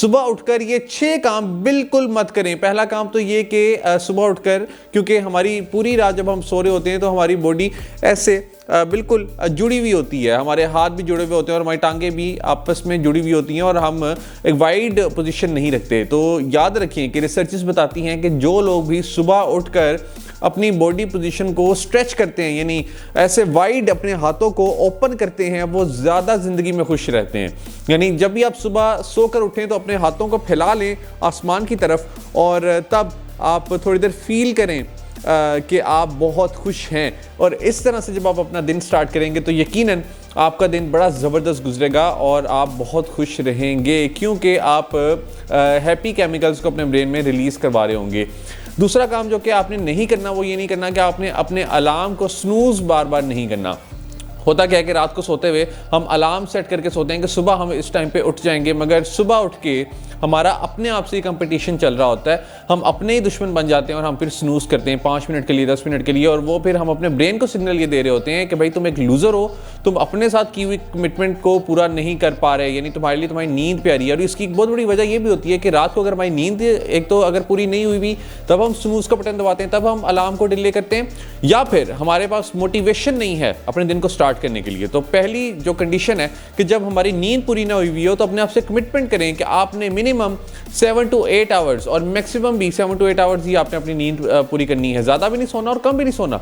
सुबह उठकर ये 6 काम बिल्कुल मत करें। पहला काम तो ये कि सुबह उठकर, क्योंकि हमारी पूरी रात जब हम सो रहे होते हैं तो हमारी बॉडी ऐसे बिल्कुल जुड़ी हुई होती है, हमारे हाथ भी जुड़े हुए होते हैं और हमारी टांगें भी आपस में जुड़ी हुई होती हैं और हम एक वाइड पोजीशन नहीं रखते। तो याद रखें कि रिसर्चेस बताती हैं कि जो लोग भी सुबह उठकर अपनी बॉडी पोजीशन को स्ट्रेच करते हैं, यानी ऐसे वाइड अपने हाथों को ओपन करते हैं, वो ज़्यादा ज़िंदगी में खुश रहते हैं। यानी जब भी आप सुबह सोकर उठें तो अपने हाथों को फैला लें आसमान की तरफ और तब आप थोड़ी देर फील करें कि आप बहुत खुश हैं। और इस तरह से जब आप अपना दिन स्टार्ट करेंगे तो यकीनन आपका दिन बड़ा ज़बरदस्त गुजरेगा और आप बहुत खुश रहेंगे, क्योंकि आप हैप्पी केमिकल्स को अपने ब्रेन में रिलीज़ करवा रहे होंगे। दूसरा काम जो कि आपने नहीं करना, वो ये नहीं करना कि आपने अपने अलार्म को स्नूज़ बार बार नहीं करना। होता क्या है कि रात को सोते हुए हम अलार्म सेट करके सोते हैं कि सुबह हम इस टाइम पे उठ जाएंगे, मगर सुबह उठ के हमारा अपने आप से कंपटीशन चल रहा होता है, हम अपने ही दुश्मन बन जाते हैं और हम फिर स्नूज़ करते हैं 5 मिनट के लिए, 10 मिनट के लिए, और वो फिर हम अपने ब्रेन को सिग्नल ये दे रहे होते हैं कि भाई तुम एक लूज़र हो, तुम अपने साथ की हुई कमिटमेंट को पूरा नहीं कर पा रहे, यानी तुम्हारे लिए तुम्हारी नींद प्यारी है। और इसकी एक बहुत बड़ी वजह ये भी होती है कि रात को अगर हमारी नींद एक तो अगर पूरी नहीं हुई भी, तब हम स्नूज़ का बटन दबाते हैं, तब हम अलार्म को डिले करते हैं, या फिर हमारे पास मोटिवेशन नहीं है अपने दिन को स्टार्ट करने के लिए। तो पहली जो कंडीशन है कि जब हमारी नींद पूरी ना हुई हो तो अपने आप से कमिटमेंट करें कि आपने मिनिमम 7 to 8 आवर्स और मैक्सिमम भी 7 to 8 आवर्स ही आपने अपनी नींद पूरी करनी है। ज़्यादा भी नहीं सोना और कम भी नहीं सोना,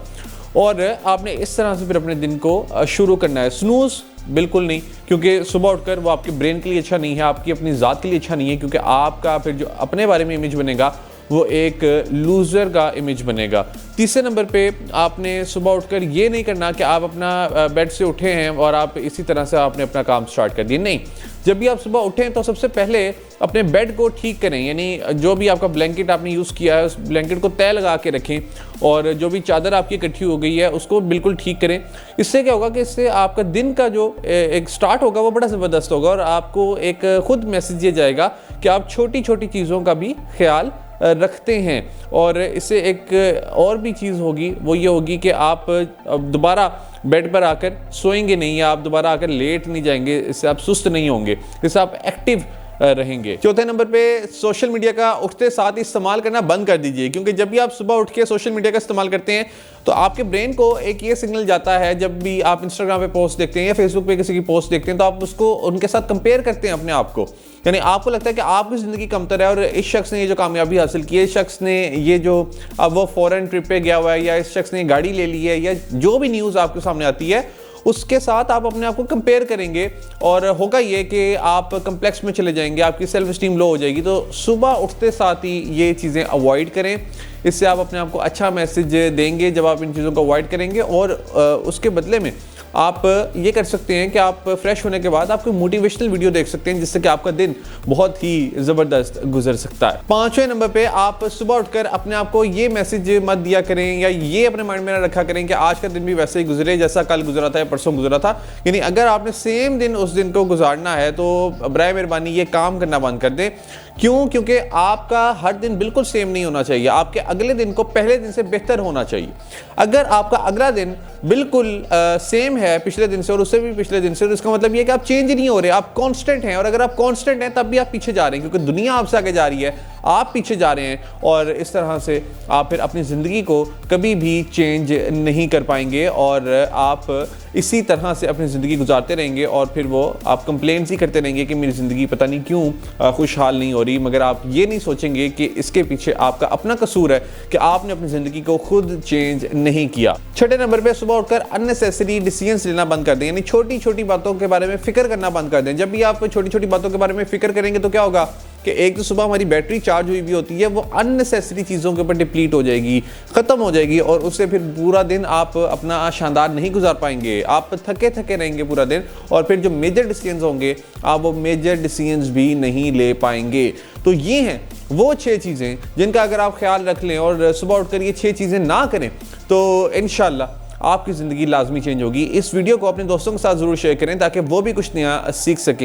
और आपने इस तरह से फिर अपने दिन को शुरू करना है। स्नूज़ बिल्कुल नहीं, क्योंकि सुबह उठकर वो आपके ब्रेन के लिए अच्छा नहीं है, आपकी अपनी ज़ात के लिए अच्छा नहीं है, क्योंकि आपका फिर जो अपने बारे में इमेज बनेगा वो एक लूज़र का इमेज बनेगा। तीसरे नंबर पे आपने सुबह उठकर ये नहीं करना कि आप अपना बेड से उठे हैं और आप इसी तरह से आपने अपना काम स्टार्ट कर दिया। नहीं, जब भी आप सुबह उठें तो सबसे पहले अपने बेड को ठीक करें, यानी जो भी आपका ब्लैंकेट आपने यूज़ किया है उस ब्लैंकेट को तय लगा के रखें, और जो भी चादर आपकी इकट्ठी हो गई है उसको बिल्कुल ठीक करें। इससे क्या होगा कि इससे आपका दिन का जो एक स्टार्ट होगा वो बड़ा ज़बरदस्त होगा, और आपको एक ख़ुद मैसेज दिया जाएगा कि आप छोटी छोटी चीज़ों का भी ख्याल रखते हैं। और इससे एक और भी चीज़ होगी, वो ये होगी कि आप दोबारा बेड पर आकर सोएंगे नहीं, या आप दोबारा आकर लेट नहीं जाएंगे, इससे आप सुस्त नहीं होंगे, इससे आप एक्टिव रहेंगे। चौथे नंबर पे सोशल मीडिया का उठते साथ ही इस्तेमाल करना बंद कर दीजिए, क्योंकि जब भी आप सुबह उठ के सोशल मीडिया का इस्तेमाल करते हैं तो आपके ब्रेन को एक ये सिग्नल जाता है, जब भी आप इंस्टाग्राम पे पोस्ट देखते हैं या फेसबुक पे किसी की पोस्ट देखते हैं तो आप उसको उनके साथ कंपेयर करते हैं अपने आप को, यानी आपको लगता है कि आपकी ज़िंदगी कमतर है और इस शख्स ने ये जो कामयाबी हासिल की है, इस शख्स ने ये जो अब वो फॉरेन ट्रिप पे गया हुआ है, या इस शख्स ने गाड़ी ले ली है, या जो भी न्यूज़ आपके सामने आती है उसके साथ आप अपने आप को कंपेयर करेंगे, और होगा ये कि आप कम्प्लेक्स में चले जाएंगे, आपकी सेल्फ स्टीम लो हो जाएगी। तो सुबह उठते साथ ही ये चीज़ें अवॉइड करें, इससे आप अपने आप को अच्छा मैसेज देंगे जब आप इन चीज़ों को अवॉइड करेंगे। और उसके बदले में आप ये कर सकते हैं कि आप फ्रेश होने के बाद आप कोई मोटिवेशनल वीडियो देख सकते हैं, जिससे कि आपका दिन बहुत ही ज़बरदस्त गुजर सकता है। 5वें नंबर पे आप सुबह उठकर अपने आप को ये मैसेज मत दिया करें, या ये अपने माइंड में ना रखा करें कि आज का दिन भी वैसे ही गुजरे जैसा कल गुजरा था या परसों गुजरा था। यानी अगर आपने सेम दिन उस दिन को गुजारना है तो बराए मेहरबानी ये काम करना बंद कर दें। क्यों? क्योंकि आपका हर दिन बिल्कुल सेम नहीं होना चाहिए, आपके अगले दिन को पहले दिन से बेहतर होना चाहिए। अगर आपका अगला दिन बिल्कुल सेम है पिछले दिन से और उससे भी पिछले दिन से, तो इसका मतलब ये कि आप चेंज नहीं हो रहे, आप कांस्टेंट हैं। और अगर आप कांस्टेंट हैं तब भी आप पीछे जा रहे हैं, क्योंकि दुनिया आपसे आगे जा रही है, आप पीछे जा रहे हैं, और इस तरह से आप फिर अपनी ज़िंदगी को कभी भी चेंज नहीं कर पाएंगे, और आप इसी तरह से अपनी ज़िंदगी गुजारते रहेंगे, और फिर वो आप कंप्लेंट्स ही करते रहेंगे कि मेरी ज़िंदगी पता नहीं क्यों खुशहाल नहीं हो रही, मगर आप ये नहीं सोचेंगे कि इसके पीछे आपका अपना कसूर है कि आपने अपनी ज़िंदगी को खुद चेंज नहीं किया। 6 नंबर पे सुबह उठकर अननेसेसरी डिसीजंस लेना बंद कर दें, यानी छोटी छोटी बातों के बारे में फिक्र करना बंद कर दें। जब भी आप छोटी छोटी बातों के बारे में फिक्र करेंगे तो क्या होगा कि एक तो सुबह हमारी बैटरी चार्ज हुई भी होती है, वो अननेसेसरी चीज़ों के ऊपर डिप्लीट हो जाएगी, ख़त्म हो जाएगी, और उससे फिर पूरा दिन आप अपना शानदार नहीं गुजार पाएंगे, आप थके थके रहेंगे पूरा दिन, और फिर जो मेजर डिसीजंस होंगे आप वो मेजर डिसीजंस भी नहीं ले पाएंगे। तो ये हैं वो 6 चीज़ें जिनका अगर आप ख्याल रख लें और सुबह उठकर ये 6 चीज़ें ना करें तो इंशाल्लाह आपकी ज़िंदगी लाजमी चेंज होगी। इस वीडियो को अपने दोस्तों के साथ ज़रूर शेयर करें ताकि वो भी कुछ नया सीख सकें।